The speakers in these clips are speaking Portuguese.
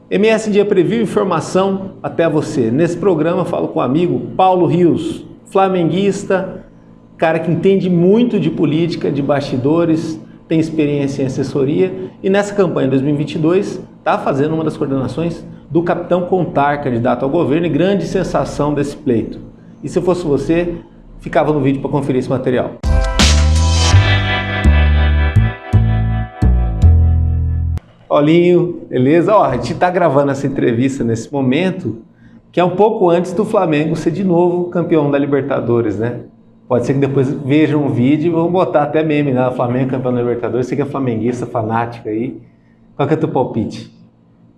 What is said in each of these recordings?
MS Dia Preview, informação até você. Nesse programa eu falo com o amigo Paulo Rios, flamenguista, cara que entende muito de política, de bastidores, tem experiência em assessoria e nessa campanha 2022 está fazendo uma das coordenações do Capitão Contar, candidato ao governo e grande sensação desse pleito. E se eu fosse você, ficava no vídeo para conferir esse material. Paulinho, beleza? Ó, a gente está gravando essa entrevista nesse momento, que é um pouco antes do Flamengo ser de novo campeão da Libertadores, né? Pode ser que depois vejam o vídeo e vão botar até meme, né? Flamengo campeão da Libertadores, você que é flamenguista, fanático aí. Qual que é o teu palpite?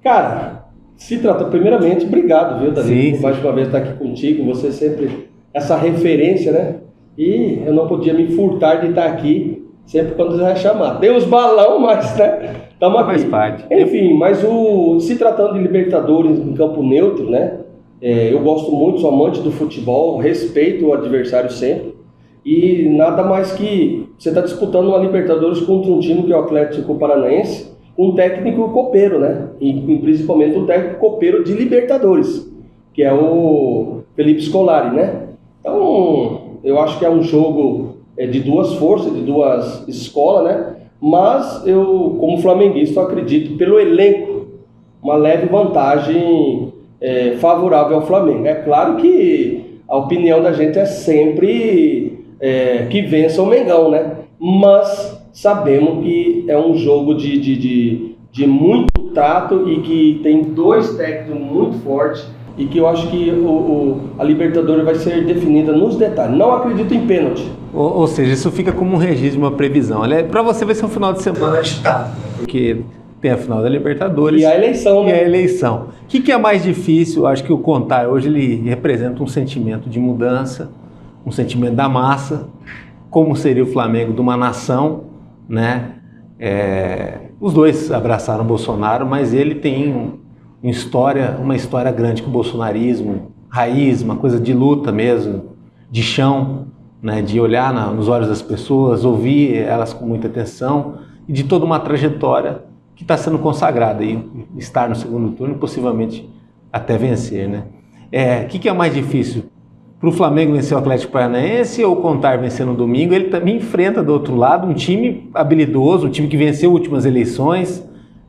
Cara, se trata, primeiramente, obrigado, viu, Davi? Sim. Mais uma vez estar aqui contigo, você sempre, essa referência, né? E eu não podia me furtar de estar aqui sempre quando você vai chamar. Tem os balão, mas, né? Estamos aqui. Faz parte. Enfim, mas se tratando de Libertadores em campo neutro, né? Eu gosto muito, sou amante do futebol, respeito o adversário sempre. E nada mais que você está disputando uma Libertadores contra um time que é o Atlético Paranaense, um técnico copeiro, né? E principalmente um técnico copeiro de Libertadores, que é o Felipe Scolari, né? Então, eu acho que é um jogo de duas forças, de duas escolas, né? Mas eu, como flamenguista, acredito pelo elenco, uma leve vantagem favorável ao Flamengo. É claro que a opinião da gente é sempre que vença o Mengão, né? Mas sabemos que é um jogo de muito trato e que tem dois técnicos muito fortes e que eu acho que a Libertadores vai ser definida nos detalhes. Não acredito em pênalti. Ou seja, isso fica como um registro de uma previsão. Para você vai ser um final de semana agitado, porque tem a final da Libertadores e a eleição, né? E a eleição. O que é mais difícil? Acho que o Contar hoje ele representa um sentimento de mudança, um sentimento da massa, como seria o Flamengo de uma nação, né? Os dois abraçaram o Bolsonaro, mas ele tem uma história grande com o bolsonarismo, raiz, uma coisa de luta mesmo, de chão, né, de olhar nos olhos das pessoas, ouvir elas com muita atenção e de toda uma trajetória que está sendo consagrada e estar no segundo turno, possivelmente até vencer, né? O que é mais difícil? Para o Flamengo vencer o Atlético Paranaense ou o Contar vencer no domingo? Ele também enfrenta do outro lado um time habilidoso, um time que venceu últimas eleições,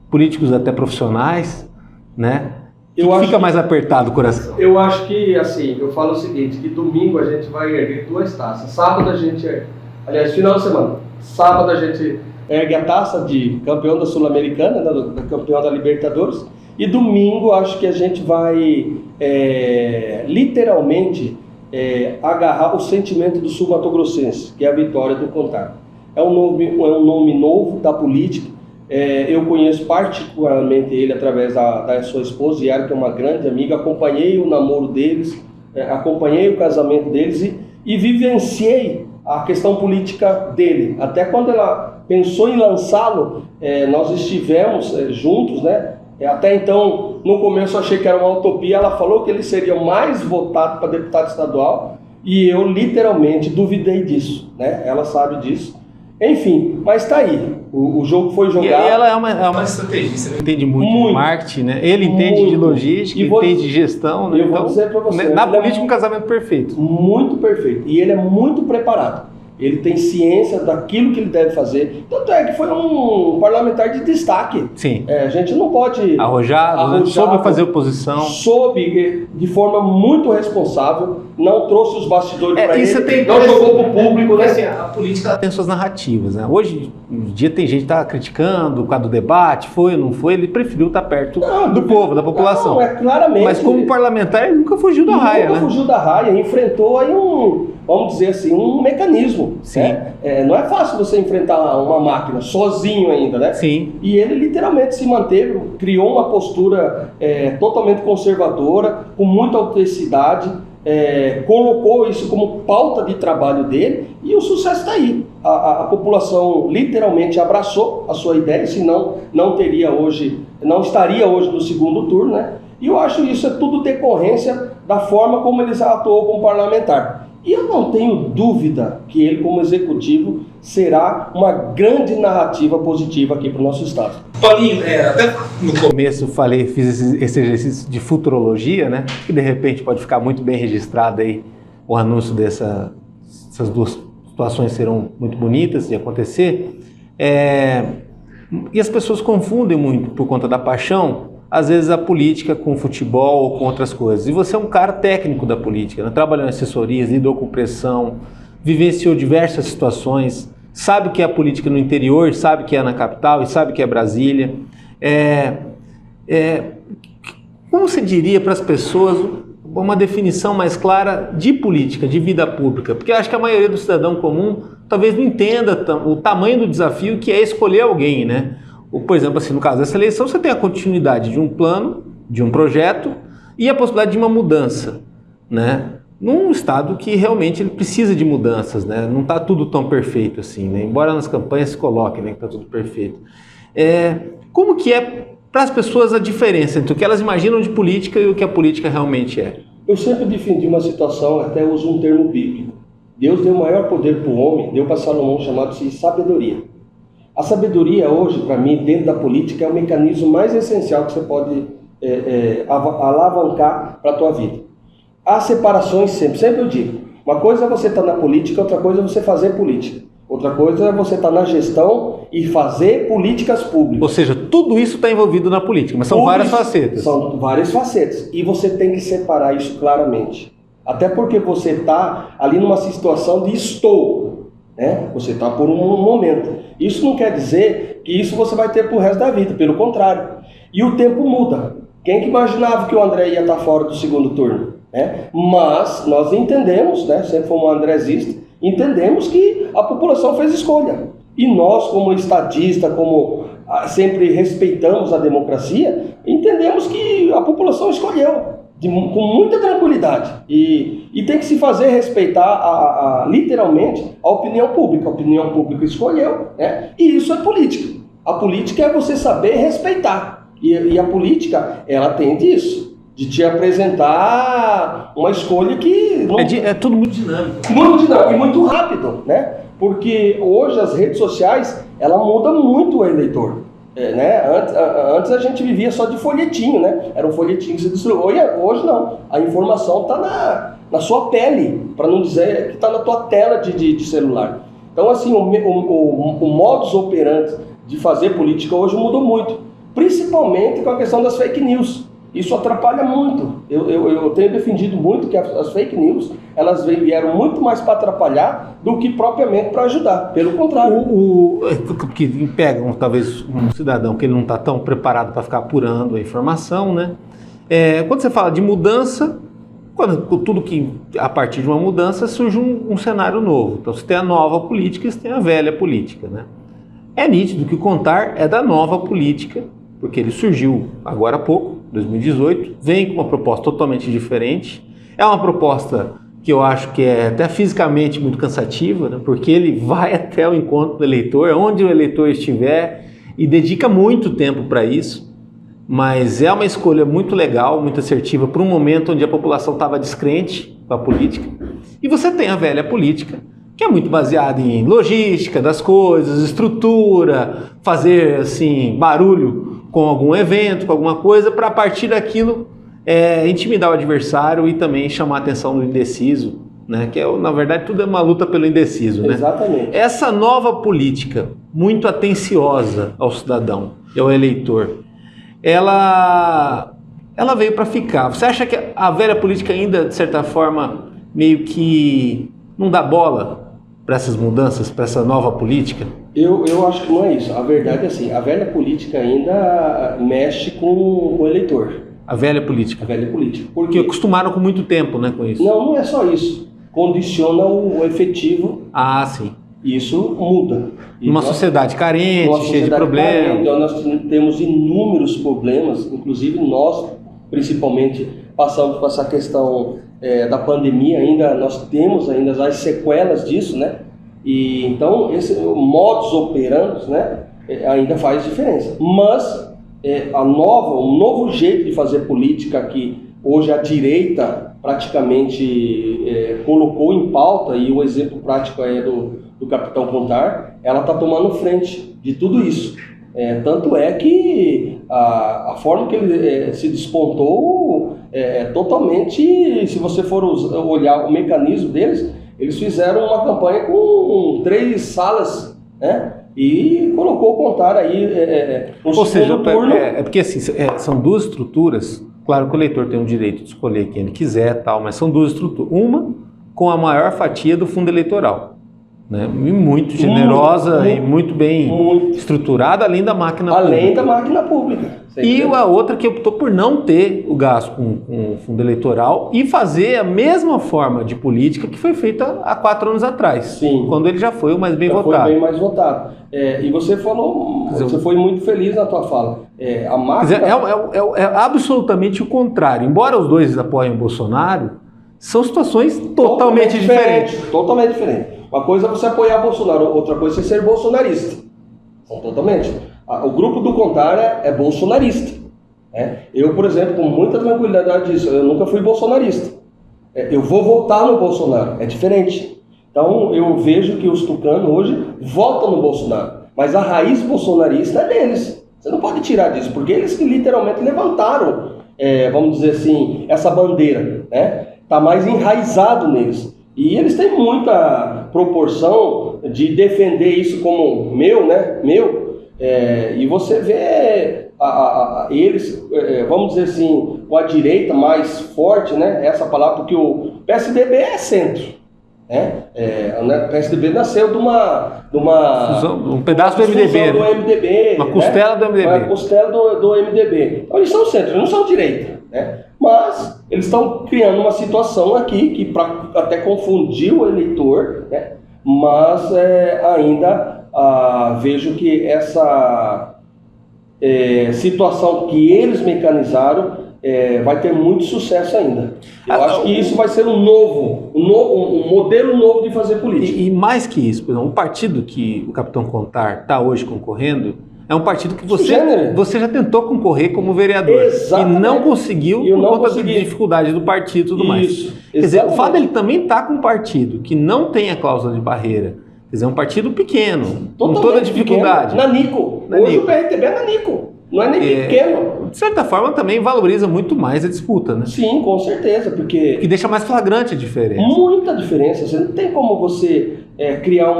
políticos até profissionais, né? Fica mais apertado o coração. Eu acho que, assim, eu falo o seguinte, que domingo a gente vai erguer duas taças. Sábado a gente, aliás, final de semana, sábado a gente ergue a taça de campeão da Sul-Americana, da campeão da Libertadores, e domingo acho que a gente vai literalmente agarrar o sentimento do sul-mato-grossense, que é a vitória do Contar. É um nome novo da política. Eu conheço particularmente ele através da sua esposa, Yara, que é uma grande amiga. Acompanhei o namoro deles, acompanhei o casamento deles e vivenciei a questão política dele. Até quando ela pensou em lançá-lo, nós estivemos juntos, né? Até então, no começo eu achei que era uma utopia. Ela falou que ele seria o mais votado para deputado estadual e eu literalmente duvidei disso, né? Ela sabe disso. Enfim, mas tá aí. O jogo foi jogado. E ela é uma estrategista, ele entende muito de marketing, né? Ele entende de logística, entende de gestão, né? Eu vou dizer para você, na política, um casamento perfeito. Muito perfeito. E ele é muito preparado. Ele tem ciência daquilo que ele deve fazer. Tanto é que foi um parlamentar de destaque. Sim. A gente não pode... Arrojado, né? Soube fazer oposição. Soube de forma muito responsável, não trouxe os bastidores para ele, não jogou para o público, né? Assim, a política tem suas narrativas, né? Hoje em dia tem gente que está criticando o quadro do debate, foi ou não foi, ele preferiu estar perto do povo, da população. Não, claramente. Mas como parlamentar ele nunca fugiu da raia, né? Nunca fugiu da raia, enfrentou aí vamos dizer assim, um mecanismo. Sim. Né? Não é fácil você enfrentar uma máquina sozinho ainda, né? Sim. E ele literalmente se manteve, criou uma postura totalmente conservadora, com muita autenticidade, colocou isso como pauta de trabalho dele e o sucesso está aí. A população literalmente abraçou a sua ideia, senão não estaria hoje no segundo turno, né? E eu acho isso é tudo decorrência da forma como ele atuou como parlamentar. E eu não tenho dúvida que ele, como executivo, será uma grande narrativa positiva aqui para o nosso estado. Paulinho, até no começo fiz esse exercício de futurologia, né? Que de repente pode ficar muito bem registrado aí o anúncio essas duas situações serão muito bonitas de acontecer. E as pessoas confundem muito por conta da paixão, às vezes a política com o futebol ou com outras coisas. E você é um cara técnico da política, né? Trabalhou em assessorias, lidou com pressão, vivenciou diversas situações, sabe o que é a política no interior, sabe o que é na capital e sabe o que é Brasília. Como você diria para as pessoas uma definição mais clara de política, de vida pública? Porque eu acho que a maioria do cidadão comum talvez não entenda o tamanho do desafio que é escolher alguém, né? Por exemplo, assim, no caso dessa eleição, você tem a continuidade de um plano, de um projeto e a possibilidade de uma mudança, né? Num estado que realmente ele precisa de mudanças, né? Não está tudo tão perfeito assim, né? Embora nas campanhas se coloque, né, que está tudo perfeito. Como que é para as pessoas a diferença entre o que elas imaginam de política e o que a política realmente é? Eu sempre defendi uma situação, até uso um termo bíblico. Deus deu maior poder para o homem, deu para Salomão, chamado-se sabedoria. A sabedoria hoje, para mim, dentro da política, é o mecanismo mais essencial que você pode alavancar para a tua vida. Há separações sempre eu digo. Uma coisa é você estar na política, outra coisa é você fazer política. Outra coisa é você estar na gestão e fazer políticas públicas. Ou seja, tudo isso está envolvido na política, mas são várias facetas. São várias facetas. E você tem que separar isso claramente. Até porque você está ali numa situação de estou, né? Você está por um momento. Isso não quer dizer que isso você vai ter para o resto da vida, pelo contrário. E o tempo muda. Quem que imaginava que o André ia estar fora do segundo turno? Mas nós entendemos, né? Sempre fomos andrezistas, entendemos que a população fez escolha. E nós, como estadista, como sempre respeitamos a democracia, entendemos que a população escolheu com muita tranquilidade. E tem que se fazer respeitar literalmente a opinião pública. A opinião pública escolheu, né? E isso é política. A política é você saber respeitar. E a política, ela tem disso. De te apresentar uma escolha que... É tudo muito dinâmico. Muito dinâmico e muito rápido, né? Porque hoje as redes sociais, ela muda muito o eleitor. Né? Antes a gente vivia só de folhetinho, né? Era um folhetinho que se distribuía. Hoje não. A informação está na sua pele, para não dizer que está na tua tela de celular. Então, assim, o modus operandi de fazer política hoje mudou muito. Principalmente com a questão das fake news. Isso atrapalha muito. Eu tenho defendido muito que as fake news, elas vieram muito mais para atrapalhar do que propriamente para ajudar. Pelo contrário. Que pega talvez um cidadão que ele não está tão preparado para ficar apurando a informação, né? Quando você fala de mudança, tudo que a partir de uma mudança surge um cenário novo. Então você tem a nova política e você tem a velha política, né? É nítido que o Contar é da nova política, porque ele surgiu agora há pouco, 2018, vem com uma proposta totalmente diferente. É uma proposta que eu acho que é até fisicamente muito cansativa, né? Porque ele vai até o encontro do eleitor, onde o eleitor estiver, e dedica muito tempo para isso. Mas é uma escolha muito legal, muito assertiva, para um momento onde a população estava descrente com a política. E você tem a velha política, que é muito baseada em logística das coisas, estrutura, fazer assim barulho com algum evento, com alguma coisa, para a partir daquilo intimidar o adversário e também chamar a atenção do indeciso, né? Que na verdade tudo é uma luta pelo indeciso, né? Exatamente. Essa nova política, muito atenciosa ao cidadão e ao eleitor, ela veio para ficar. Você acha que a velha política ainda, de certa forma, meio que não dá bola para essas mudanças, para essa nova política? Eu acho que não é isso. A verdade é assim, a velha política ainda mexe com o eleitor. A velha política? A velha política. Porque acostumaram com muito tempo, né, com isso. Não é só isso. Condiciona o efetivo. Ah, sim. Isso muda. Numa sociedade carente, cheia de problemas. Então nós temos inúmeros problemas, inclusive nós, principalmente, passamos por essa questão da pandemia ainda, nós temos ainda as sequelas disso, né? E então esse modus operandi, né, ainda faz diferença. Mas um novo jeito de fazer política que hoje a direita praticamente colocou em pauta, e o exemplo prático é do Capitão Contar, ela está tomando frente de tudo isso. Tanto é que a forma que ele se despontou totalmente, se você for olhar o mecanismo deles, eles fizeram uma campanha com 3 salas, né? E colocou o Contar aí no Ou seja, turno. Porque assim, são 2 estruturas. Claro que o eleitor tem o direito de escolher quem ele quiser, tal, mas são 2 estruturas. Uma com a maior fatia do fundo eleitoral, né? E muito generosa e muito bem estruturada, além da máquina pública. Além da máquina pública. E a outra que optou por não ter o gasto com o fundo eleitoral e fazer a mesma forma de política que foi feita há 4 anos atrás. Sim. Quando ele já foi o mais bem votado. Foi bem mais votado. E você falou, você foi muito feliz na tua fala. A máquina... É absolutamente o contrário. Embora os 2 apoiem o Bolsonaro, são situações totalmente diferentes. Totalmente diferentes. Uma coisa é você apoiar Bolsonaro, outra coisa é ser bolsonarista. São totalmente. O grupo do Contar é bolsonarista. Eu, por exemplo, com muita tranquilidade disso, eu nunca fui bolsonarista. Eu vou votar no Bolsonaro, é diferente. Então eu vejo que os tucanos hoje votam no Bolsonaro, mas a raiz bolsonarista é deles. Você não pode tirar disso, porque eles que literalmente levantaram, vamos dizer assim, essa bandeira, né? Está mais enraizado neles. E eles têm muita proporção de defender isso como meu, né? E você vê eles, vamos dizer assim, com a direita mais forte, né? Essa palavra, porque o PSDB é centro, né? O PSDB nasceu de uma fusão, um pedaço do MDB, do MDB, uma costela, né? Do MDB. Uma costela do MDB. Então eles são centro, eles não são direita, né? Mas eles estão criando uma situação aqui que até confundiu o eleitor, né? Mas ainda vejo que essa situação que eles mecanizaram vai ter muito sucesso ainda. Eu acho que isso vai ser um modelo novo de fazer política. E mais que isso, por exemplo, o partido que o Capitão Contar está hoje concorrendo é um partido que você já tentou concorrer como vereador. Exatamente. E não conseguiu por conta da dificuldade do partido e tudo mais. Quer dizer, o fato dele também estar com um partido que não tem a cláusula de barreira, quer dizer, é um partido pequeno, com toda a dificuldade. Nanico. Hoje o PRTB é nanico. Não é nem pequeno. De certa forma, também valoriza muito mais a disputa, né? Sim, com certeza, porque... Que deixa mais flagrante a diferença. Muita diferença. Você não tem como você criar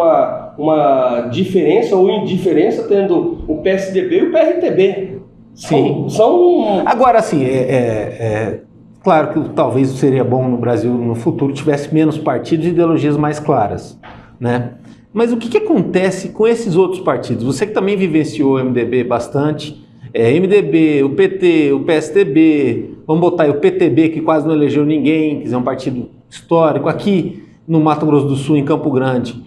uma diferença ou indiferença tendo o PSDB e o PRTB. Sim. São... Agora, assim, claro que talvez seria bom no Brasil, no futuro, tivesse menos partidos e ideologias mais claras, né? Mas o que acontece com esses outros partidos? Você que também vivenciou o MDB bastante... MDB, o PT, o PSDB, vamos botar aí o PTB, que quase não elegeu ninguém, quer dizer, um partido histórico. Aqui no Mato Grosso do Sul, em Campo Grande,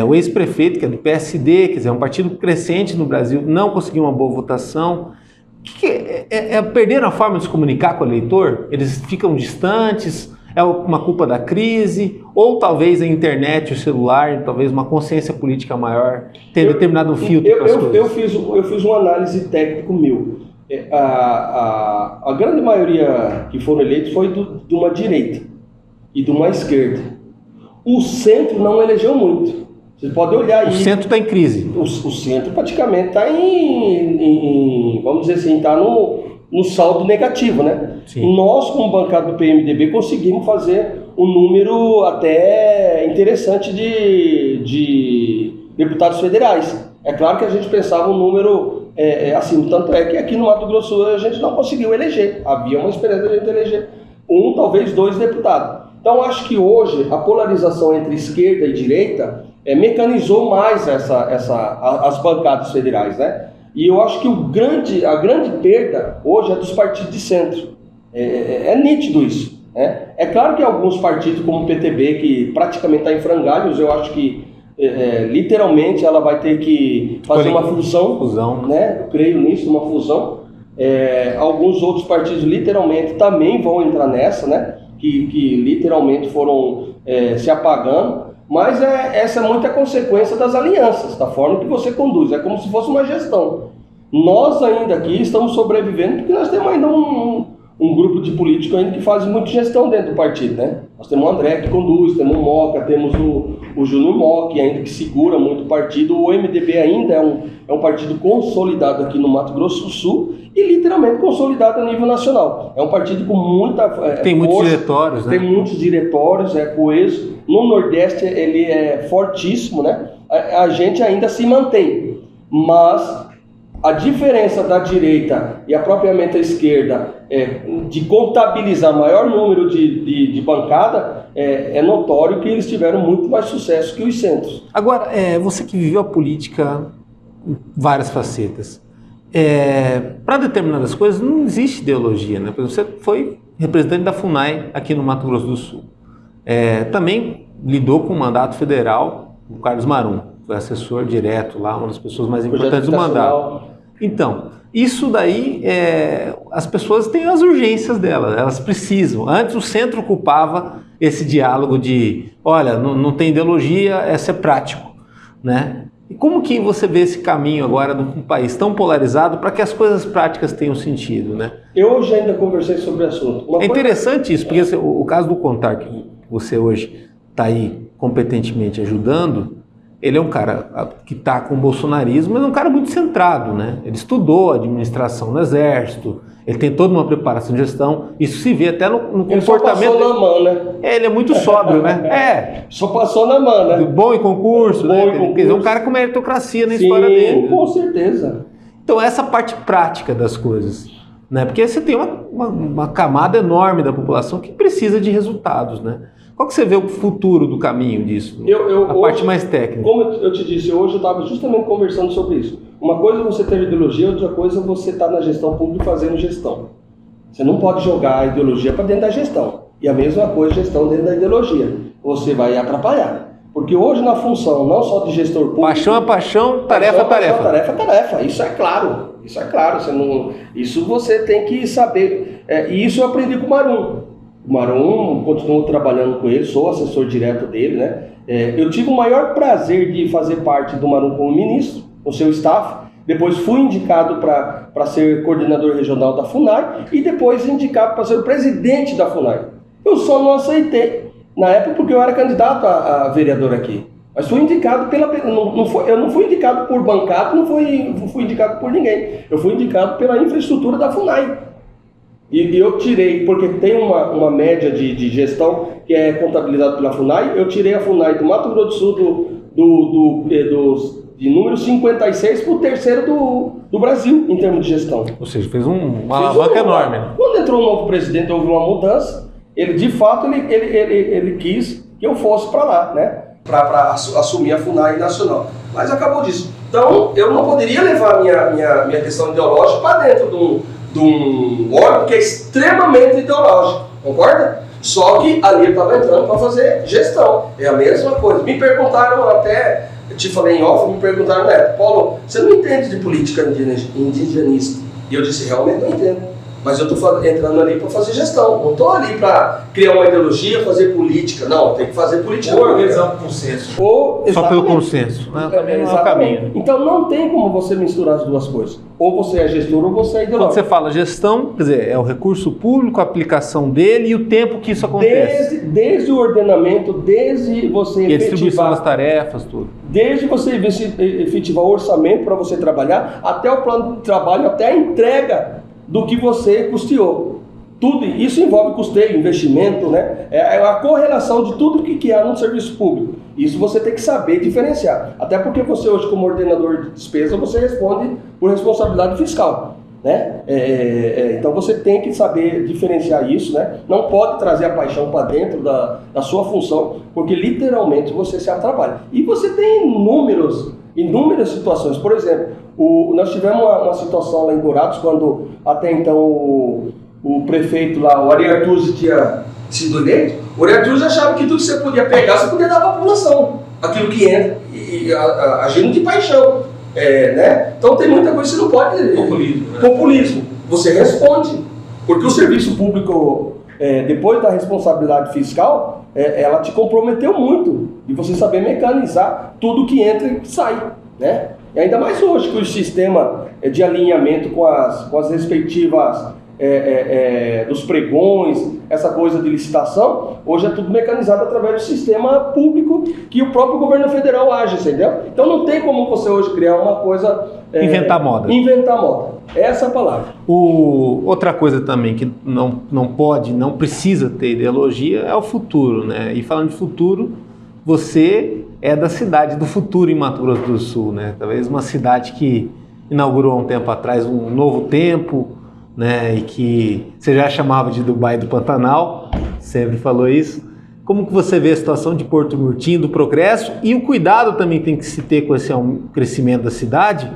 o ex-prefeito, que é do PSD, quer dizer, é um partido crescente no Brasil, não conseguiu uma boa votação. Perderam a forma de se comunicar com o eleitor? Eles ficam distantes? É uma culpa da crise? Ou talvez a internet, o celular, talvez uma consciência política maior tenha determinado um filtro para as coisas? Eu fiz uma análise técnica meu. A grande maioria que foram eleitos foi de uma direita e de uma esquerda. O centro não elegeu muito. Você pode olhar aí. O centro está em crise. O centro praticamente está vamos dizer assim, está no saldo negativo, né? Sim. Nós, como bancada do PMDB, conseguimos fazer um número até interessante de deputados federais. É claro que a gente pensava um número assim, tanto é que aqui no Mato Grosso do Sul a gente não conseguiu eleger. Havia uma esperança de a gente eleger talvez 2 deputados. Então acho que hoje a polarização entre esquerda e direita mecanizou mais as bancadas federais, né? E eu acho que a grande perda hoje é dos partidos de centro. É nítido isso. É claro que alguns partidos, como o PTB, que praticamente está em frangalhos, eu acho que literalmente ela vai ter que fazer uma fusão, né? Eu creio nisso, uma fusão. Alguns outros partidos literalmente também vão entrar nessa, né? Que literalmente foram se apagando. Mas essa é muita consequência das alianças, da forma que você conduz. É como se fosse uma gestão. Nós ainda aqui estamos sobrevivendo porque nós temos ainda um um grupo de políticos ainda que fazem muita gestão dentro do partido, né? Nós temos o André que conduz, temos o Moca, temos o Júnior Mock, ainda que segura muito o partido. O MDB ainda é um partido consolidado aqui no Mato Grosso do Sul e literalmente consolidado a nível nacional. É um partido com muita tem muitos diretórios, né? Tem muitos diretórios, é coeso. No Nordeste ele é fortíssimo, né? A gente ainda se mantém, mas a diferença da direita e a propriamente a esquerda de contabilizar maior número de bancada é notório que eles tiveram muito mais sucesso que os centros. Agora, você que viveu a política em várias facetas, para determinadas coisas não existe ideologia, né? Por exemplo, você foi representante da FUNAI aqui no Mato Grosso do Sul. Também lidou com o mandato federal, o Carlos Marum, foi assessor direto lá, uma das pessoas mais importantes do mandato. Então, isso daí, as pessoas têm as urgências delas, elas precisam. Antes o centro ocupava esse diálogo de, olha, não tem ideologia, é ser prático, né? E como que você vê esse caminho agora de um país tão polarizado para que as coisas práticas tenham sentido, né? Eu hoje ainda conversei sobre o assunto. Interessante isso, porque o caso do Contar, que você hoje está aí competentemente ajudando, ele é um cara que está com o bolsonarismo, mas é um cara muito centrado, né? Ele estudou administração no Exército, ele tem toda uma preparação de gestão, isso se vê até no comportamento. Ele só passou na mão, né? Ele é muito sóbrio, né? Só passou na mão, né? Bom em concurso, né? Quer dizer, um cara com meritocracia na história dele. Com certeza. Então, essa parte prática das coisas, né? Porque você tem uma camada enorme da população que precisa de resultados, né? Qual que você vê o futuro do caminho disso? A parte mais técnica. Como eu te disse, hoje eu estava justamente conversando sobre isso. Uma coisa é você ter ideologia, outra coisa é você estar na gestão pública fazendo gestão. Você não pode jogar a ideologia para dentro da gestão. E a mesma coisa, gestão dentro da ideologia. Você vai atrapalhar. Porque hoje na função, não só de gestor público... Paixão é paixão, tarefa é tarefa. Tarefa é tarefa. Isso é claro. Isso é claro. Isso você tem que saber. E isso eu aprendi com o Marum. O Marum, continuo trabalhando com ele, sou assessor direto dele, né? Eu tive o maior prazer de fazer parte do Marum como ministro, no seu staff. Depois fui indicado para ser coordenador regional da FUNAI e depois indicado para ser o presidente da FUNAI. Eu só não aceitei, na época, porque eu era candidato a vereador aqui. Mas fui indicado eu não fui indicado por bancada, não fui indicado por ninguém. Eu fui indicado pela infraestrutura da FUNAI. E eu tirei, porque tem uma média de gestão que é contabilizada pela FUNAI, eu tirei a FUNAI do Mato Grosso do Sul de número 56 para o terceiro do Brasil em termos de gestão. Ou seja, fez uma alavanca enorme. Né? Quando entrou um novo presidente, houve uma mudança, ele de fato ele quis que eu fosse para lá, né? Para assumir a FUNAI nacional. Mas acabou disso. Então, eu não poderia levar a minha questão ideológica para dentro de um órgão que é extremamente ideológico, concorda? Só que ali eu estava entrando para fazer gestão, é a mesma coisa. Me perguntaram até, eu te falei em off, me perguntaram, Paulo, você não entende de política indigenista? E eu disse, realmente não entendo, mas eu estou entrando ali para fazer gestão, não estou ali para criar uma ideologia, fazer política, não, tem que fazer política. Ou organizar um consenso. Só pelo consenso, né? Também não é o caminho. Então não tem como você misturar as duas coisas. Ou você é gestor ou você é ideológico. Quando você fala gestão, quer dizer, é o recurso público, a aplicação dele e o tempo que isso acontece. Desde o ordenamento, desde você e a distribuição das tarefas, tudo. Desde você efetivar o orçamento para você trabalhar, até o plano de trabalho, até a entrega do que você custeou. Tudo isso envolve custeio, investimento, né? É a correlação de tudo que há no serviço público. Isso você tem que saber diferenciar. Até porque você hoje, como ordenador de despesa, você responde por responsabilidade fiscal, né? Então você tem que saber diferenciar isso, né? Não pode trazer a paixão para dentro da sua função, porque literalmente você se atrapalha. E você tem inúmeras situações. Por exemplo, nós tivemos uma situação lá em Dourados, quando até então o prefeito lá, o Ari Artuzzi, tinha sido eleito. O Ari Artuzzi achava que tudo que você podia pegar, você podia dar para a população. Aquilo que entra, agindo de paixão. Né? Então tem muita coisa que você não pode... Populismo. Né? Populismo. Você responde. Porque o serviço público, depois da responsabilidade fiscal, ela te comprometeu muito. De você saber mecanizar tudo que entra e que sai. Né? E ainda mais hoje, que o sistema de alinhamento com as respectivas dos pregões, essa coisa de licitação, hoje é tudo mecanizado através do sistema público que o próprio governo federal age, entendeu? Então não tem como você hoje criar uma coisa... Inventar moda. Inventar moda. Essa é a palavra. Outra coisa também que não pode, não precisa ter ideologia é o futuro, né? E falando de futuro, você é da cidade do futuro em Mato Grosso do Sul, né? Talvez uma cidade que inaugurou há um tempo atrás um novo tempo, né? E que você já chamava de Dubai do Pantanal, sempre falou isso. Como que você vê a situação de Porto Murtinho, do progresso, e o cuidado também tem que se ter com esse crescimento da cidade,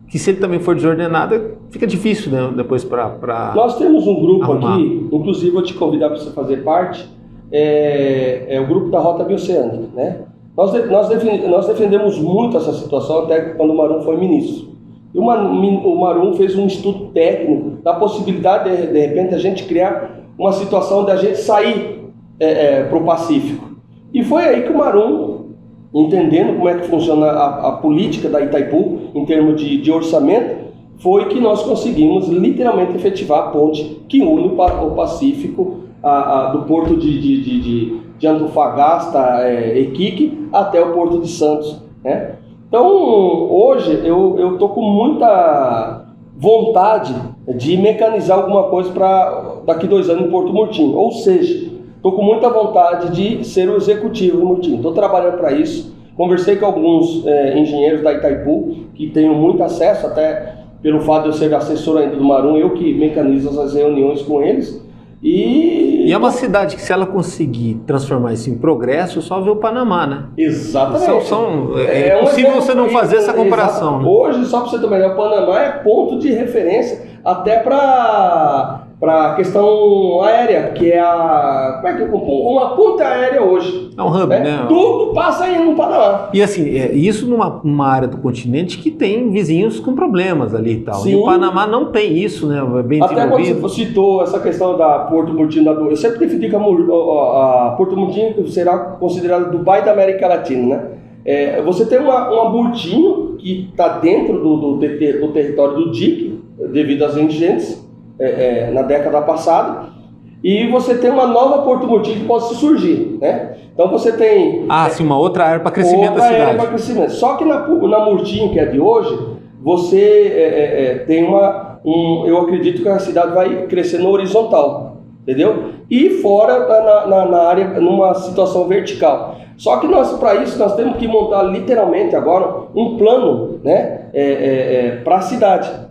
que se ele também for desordenado, fica difícil, né, depois para Nós temos um grupo arrumar. aqui, inclusive vou te convidar para você fazer parte, é o grupo da Rota Bioceânica, né? Nós defendemos muito essa situação até quando o Marum foi ministro. E o Marum fez um estudo técnico da possibilidade de repente a gente criar uma situação de a gente sair para o Pacífico. E foi aí que o Marum, entendendo como é que funciona a política da Itaipu em termos de orçamento, foi que nós conseguimos literalmente efetivar a ponte que une o Pacífico do porto de Antofagasta, Iquique, até o porto de Santos, né? Então, hoje eu estou com muita vontade de mecanizar alguma coisa para daqui 2 anos em Porto Murtinho, ou seja, estou com muita vontade de ser o executivo do Murtinho. Estou trabalhando para isso. Conversei com alguns engenheiros da Itaipu, que tenho muito acesso, até pelo fato de eu ser assessor ainda do Marum, eu que mecanizo as reuniões com eles. E é uma cidade que, se ela conseguir transformar isso em progresso, só vê o Panamá, né? Exatamente. É possível você não fazer essa comparação. Né? Hoje, só para você ter uma ideia, o Panamá é ponto de referência até para a questão aérea, que é uma ponta aérea hoje. É um hub, né? Tudo passa aí no Panamá. E assim, isso numa área do continente que tem vizinhos com problemas ali e tal. Sim. E o Panamá não tem isso, né? Bem até desenvolvido. Quando você citou essa questão da Porto Murtinho, eu sempre defendi que a Porto Murtinho será considerada Dubai da América Latina, né? Você tem uma Murtinho que está dentro do território do DIC, devido às enchentes, na década passada, e você tem uma nova Porto Murtinho que pode surgir, né? Então você tem... sim, uma outra área para crescimento da cidade. Outra área para crescimento. Só que na Murtinho, que é de hoje, você tem eu acredito que a cidade vai crescer no horizontal, entendeu? E fora na área, numa situação vertical. Só que para isso nós temos que montar literalmente agora um plano, né, para a cidade.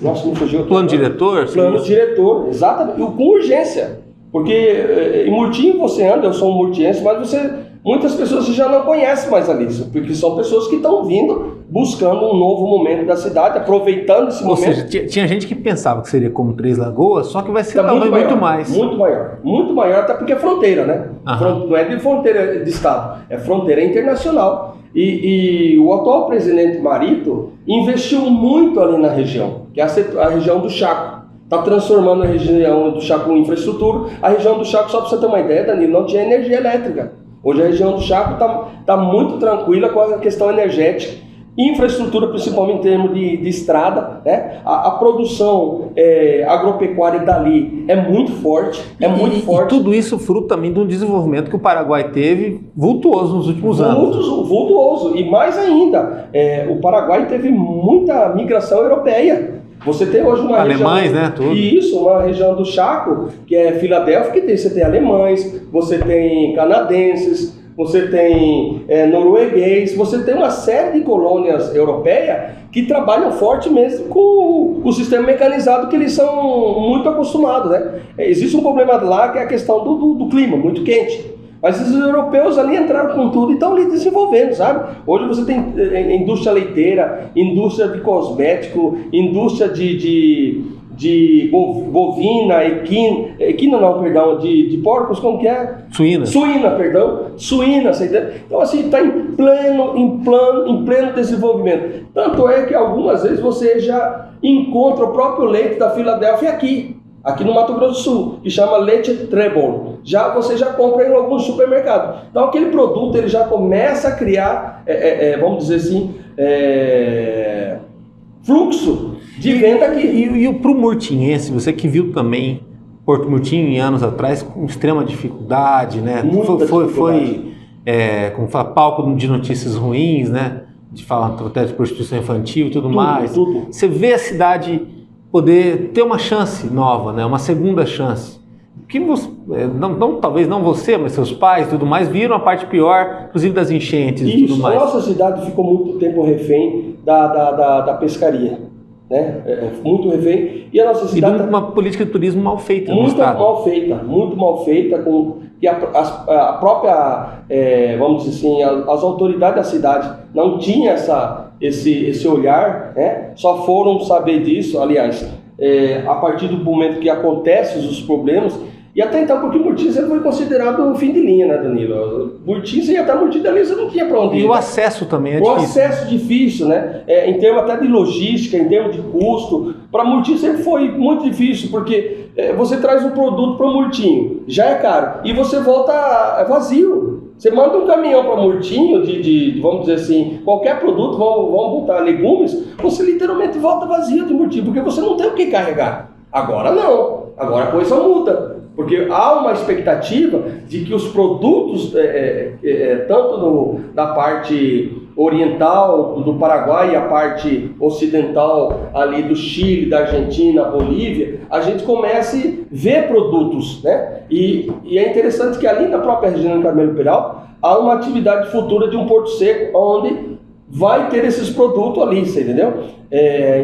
Nossa, me fugiu. Plano diretor? Plano diretor, exatamente, com urgência. Porque em Murtinho você anda, eu sou um murtiense, mas muitas pessoas já não conhecem mais ali, porque são pessoas que estão vindo buscando um novo momento da cidade, aproveitando esse momento. Ou seja, tinha gente que pensava que seria como Três Lagoas, só que vai ser talvez muito mais. Muito maior, até porque é fronteira, né? Não é de fronteira de estado, é fronteira internacional. E o atual presidente Marito investiu muito ali na região, que é a região do Chaco. Está transformando a região do Chaco em infraestrutura. A região do Chaco, só para você ter uma ideia, Danilo, não tinha energia elétrica. Hoje a região do Chaco está muito tranquila com a questão energética. Infraestrutura, principalmente em termos de estrada, né? A produção agropecuária dali é muito forte, E tudo isso fruto também de um desenvolvimento que o Paraguai teve vultuoso nos últimos anos. Vultuoso, e mais ainda, o Paraguai teve muita migração europeia. Você tem hoje uma alemães, região, né? Tudo. Isso, uma região do Chaco, que é Filadélfia, você tem alemães, você tem canadenses, você tem norueguês, você tem uma série de colônias europeias que trabalham forte mesmo com o sistema mecanizado, que eles são muito acostumados, né? Existe um problema lá que é a questão do clima, muito quente. Mas os europeus ali entraram com tudo e estão ali desenvolvendo, sabe? Hoje você tem indústria leiteira, indústria de cosmético, indústria de bovina, de porcos, como que é? Suína, você entende? Então assim, está em pleno desenvolvimento. Tanto é que algumas vezes você já encontra o próprio leite da Filadélfia aqui no Mato Grosso do Sul, que chama leite Trebon. Você já compra em alguns supermercados. Então aquele produto ele já começa a criar, vamos dizer assim, fluxo de venda aqui. E para o murtinhense, você que viu também Porto Murtinho em anos atrás com extrema dificuldade, né? Foi como fala, palco de notícias ruins, né? De falar até de prostituição infantil e tudo mais. Você vê a cidade poder ter uma chance nova, né? Uma segunda chance. Que você, talvez não você, mas seus pais e tudo mais, viram a parte pior, inclusive das enchentes e tudo mais. A nossa cidade ficou muito tempo refém da pescaria, né? Muito refém. E a nossa cidade... E uma política de turismo mal feita no muito estado. Muito mal feita, e a própria, vamos dizer assim, as autoridades da cidade não tinham esse olhar, né? Só foram saber disso, aliás, a partir do momento que acontecem os problemas. E até então, porque Murtinho sempre foi considerado o fim de linha, né, Danilo? Murtinho, você ia estar Murtinho ali, você não tinha para onde ir. E o acesso também é difícil. O acesso difícil, né? Em termos até de logística, em termos de custo. Para Murtinho sempre foi muito difícil, porque você traz um produto para o Murtinho, já é caro, e você volta vazio. Você manda um caminhão para Murtinho vamos dizer assim, qualquer produto, vamos botar legumes, você literalmente volta vazio de Murtinho, porque você não tem o que carregar. Agora não, agora a coisa muda. Porque há uma expectativa de que os produtos, tanto da parte oriental do Paraguai e a parte ocidental ali do Chile, da Argentina, Bolívia, a gente comece a ver produtos, né? E é interessante que ali na própria região do Carmelo Imperial há uma atividade futura de um porto seco, onde vai ter esses produtos ali, você entendeu?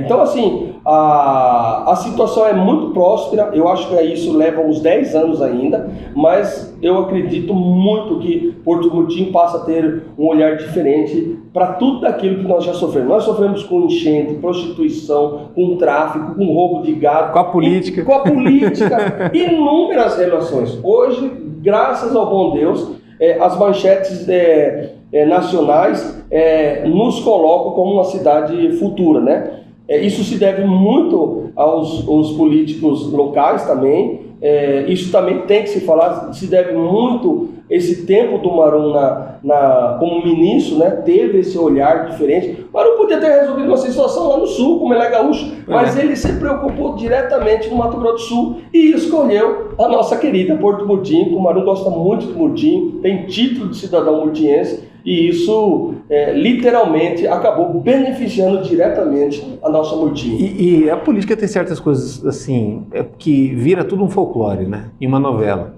Então, assim, a situação é muito próspera. Eu acho que isso leva uns 10 anos ainda, mas eu acredito muito que Porto Murtinho passa a ter um olhar diferente para tudo daquilo que nós já sofremos. Nós sofremos com enchente, prostituição, com tráfico, com roubo de gado. Com a política. Inúmeras relações. Hoje, graças ao bom Deus, as manchetes nacionais nos colocam como uma cidade futura, né? Isso se deve muito aos políticos locais também. Isso também tem que se falar, se deve muito esse tempo do Marum como ministro, né? Teve esse olhar diferente. Marum podia ter resolvido uma situação lá no sul, como ele é gaúcho, mas ele se preocupou diretamente no Mato Grosso do Sul e escolheu a nossa querida Porto Murtinho. O Marum gosta muito de Murtinho, tem título de cidadão murtiense, e isso literalmente acabou beneficiando diretamente a nossa Murtinho. E a política tem certas coisas assim, que vira tudo um folclore, né? Em uma novela.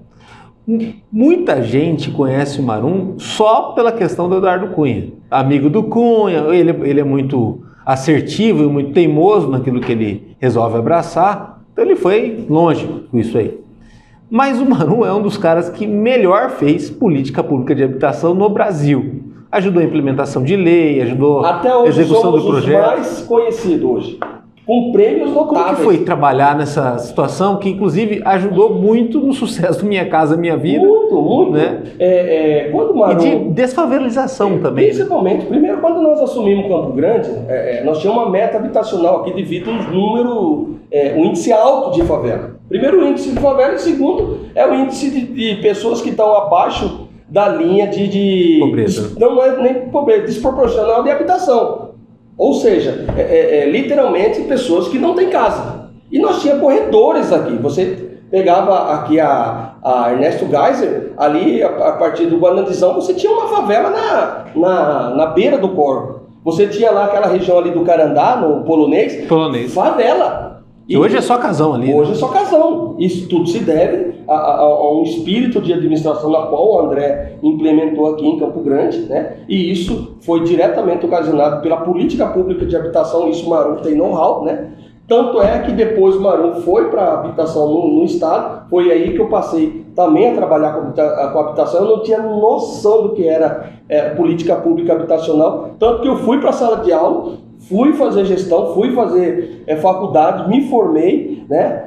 Muita gente conhece o Marum só pela questão do Eduardo Cunha. Amigo do Cunha, ele é muito assertivo e muito teimoso naquilo que ele resolve abraçar, então ele foi longe com isso aí. Mas o Marum é um dos caras que melhor fez política pública de habitação no Brasil. Ajudou a implementação de lei, ajudou a execução do projeto. Até hoje somos os mais conhecidos hoje, com prêmios notáveis. Como que foi trabalhar nessa situação que, inclusive, ajudou muito no sucesso do Minha Casa Minha Vida? Muito. Né? Quando o Marum... E de desfavelização também. Principalmente. Né? Primeiro, quando nós assumimos Campo Grande, nós tínhamos uma meta habitacional aqui devido ao um índice alto de favela. Primeiro, o índice de favela, e segundo, é o índice de pessoas que estão abaixo da linha de pobreza. Não é nem pobreza, desproporcional de habitação. Ou seja, literalmente pessoas que não têm casa. E nós tínhamos corredores aqui. Você pegava aqui a Ernesto Geiser, ali a partir do Guanandizão, você tinha uma favela na beira do Corvo. Você tinha lá aquela região ali do Carandá, no Polonês. Favela. E hoje é só casão ali. Hoje é só casão. Isso tudo se deve a um espírito de administração na qual o André implementou aqui em Campo Grande, né? E isso foi diretamente ocasionado pela política pública de habitação. Isso o Marum tem know-how, né? Tanto é que depois o Marum foi para a habitação no estado. Foi aí que eu passei também a trabalhar com habitação. Eu não tinha noção do que era política pública habitacional. Tanto que eu fui para a sala de aula, fui fazer gestão, fui fazer faculdade, me formei, né?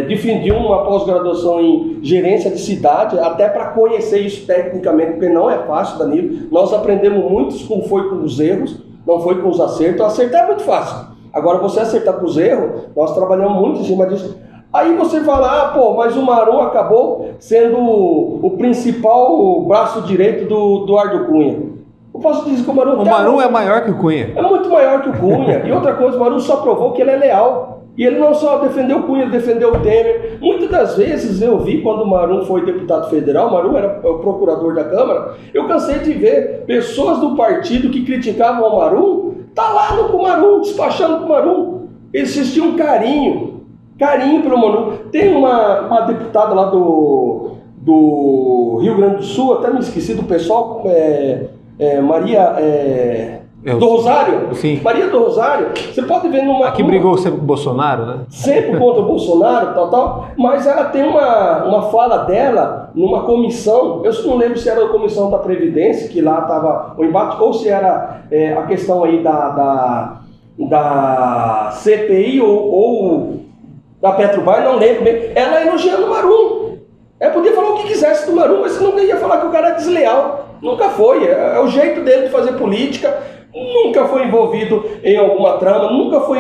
Defendi uma pós-graduação em gerência de cidade, até para conhecer isso tecnicamente, porque não é fácil, Danilo. Nós aprendemos muito foi com os erros, não foi com os acertos. Acertar é muito fácil. Agora, você acertar com os erros, nós trabalhamos muito em cima disso. Aí você fala, mas o Marum acabou sendo o principal braço direito do Eduardo Cunha. Eu posso dizer que o Marum... O Marum é maior que o Cunha. É muito maior que o Cunha. E outra coisa, o Marum só provou que ele é leal. E ele não só defendeu o Cunha, ele defendeu o Temer. Muitas das vezes eu vi, quando o Marum foi deputado federal, o Marum era o procurador da Câmara, eu cansei de ver pessoas do partido que criticavam o Marum, tá lá com o Marum, despachando com o Marum. Eles tinham carinho pelo Marum. Tem uma deputada lá do Rio Grande do Sul, até me esqueci do pessoal, Maria... do Rosário? Sim. Maria do Rosário, você pode ver numa... Aqui brigou sempre com o Bolsonaro, né? Sempre contra o Bolsonaro, tal, mas ela tem uma fala dela numa comissão, eu não lembro se era a comissão da Previdência, que lá estava o embate, ou se era a questão aí da CPI ou da Petrobras, não lembro bem, ela elogiando o Marum. Podia falar o que quisesse do Marum, mas você nunca ia falar que o cara é desleal. Nunca foi, é o jeito dele de fazer política. Nunca foi envolvido em alguma trama, nunca foi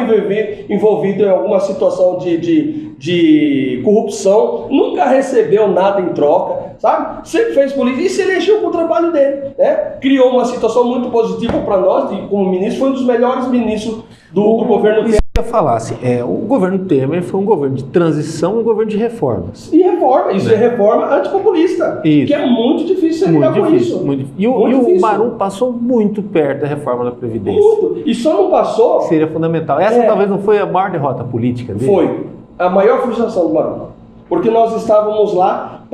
envolvido em alguma situação de corrupção, nunca recebeu nada em troca, sabe? Sempre fez política e se elegeu com o trabalho dele, né? Criou uma situação muito positiva para nós, como ministro, foi um dos melhores ministros do governo Temer. Eu ia falar assim, o governo Temer foi um governo de transição, um governo de reformas. E reforma, isso é reforma antipopulista, isso. Que é muito difícil você lidar com isso. E o Marum passou muito perto da reforma da Previdência. Muito, e só não passou... Seria fundamental. Essa talvez não foi a maior derrota política dele? Foi a maior frustração do Marum, porque nós estávamos lá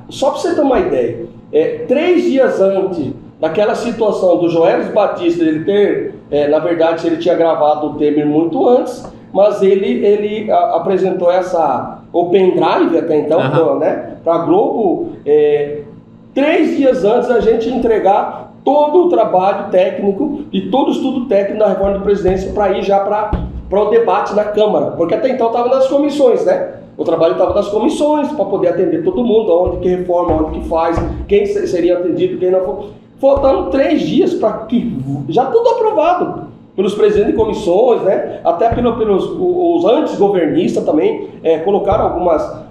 só para você ter uma ideia, 3 dias antes daquela situação do Joelis Batista, ele ter, na verdade, ele tinha gravado o Temer muito antes, mas ele apresentou o pendrive até então, para a Globo, 3 dias antes da gente entregar todo o trabalho técnico e todo o estudo técnico da reforma da Previdência para ir já para o debate na Câmara, porque até então estava nas comissões, né? O trabalho estava nas comissões para poder atender todo mundo, onde que reforma, onde que faz, quem seria atendido, quem não for. Faltando 3 dias para que já tudo aprovado pelos presidentes de comissões, né? Até pelos os antes-governistas também colocaram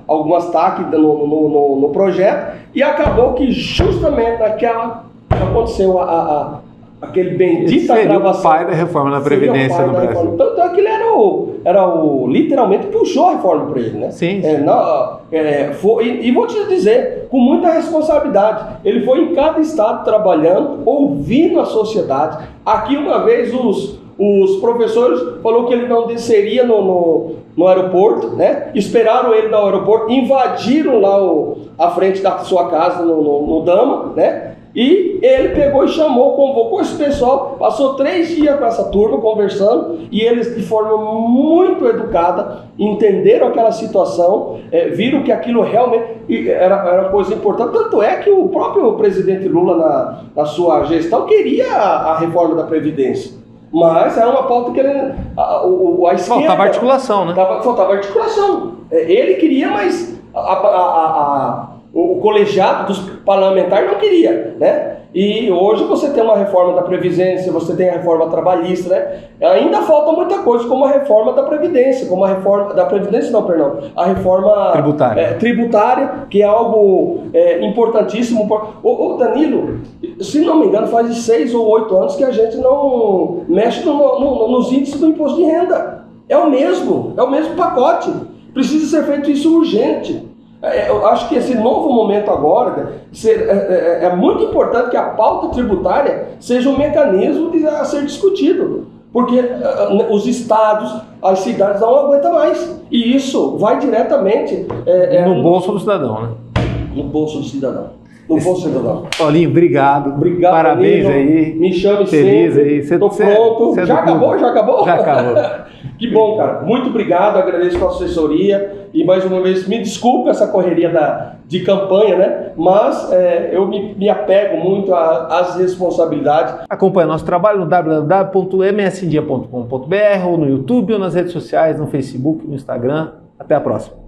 algumas TAC no projeto, e acabou que justamente naquela aconteceu aquele bendita gravação. O pai da reforma da Previdência no Brasil. Tanto é que ele literalmente puxou a reforma para ele, né? Sim. E vou te dizer, com muita responsabilidade, ele foi em cada estado trabalhando, ouvindo a sociedade. Aqui uma vez os professores falaram que ele não desceria no aeroporto, né? Esperaram ele no aeroporto, invadiram lá a frente da sua casa no Dama, né? E ele pegou e convocou esse pessoal, passou 3 dias com essa turma conversando, e eles de forma muito educada entenderam aquela situação, viram que aquilo realmente era coisa importante. Tanto é que o próprio presidente Lula na sua gestão queria a reforma da Previdência, mas era uma pauta que a esquerda... Faltava articulação, né? Faltava articulação. Ele queria, mas o colegiado dos parlamentares não queria, né? E hoje você tem uma reforma da Previdência, você tem a reforma trabalhista, né? Ainda falta muita coisa, como a reforma da Previdência, a reforma tributária, que é algo importantíssimo. O Danilo, se não me engano, faz 6 ou 8 anos que a gente não mexe nos índices do imposto de renda. É o mesmo pacote. Precisa ser feito isso urgente. Eu acho que esse novo momento agora é muito importante que a pauta tributária seja um mecanismo a ser discutido, porque os estados, as cidades não aguentam mais, e isso vai diretamente no bolso do cidadão, né? No bolso do cidadão. No bolso do cidadão. Paulinho, obrigado. Parabéns, Danilo, aí. Me chame feliz sempre. Aí. Tô pronto. Já acabou? Já acabou. Que bom, cara. Muito obrigado. Agradeço a assessoria. E mais uma vez, me desculpe essa correria de campanha, né? Mas eu me apego muito às responsabilidades. Acompanhe nosso trabalho no www.msindia.com.br ou no YouTube ou nas redes sociais, no Facebook, no Instagram. Até a próxima.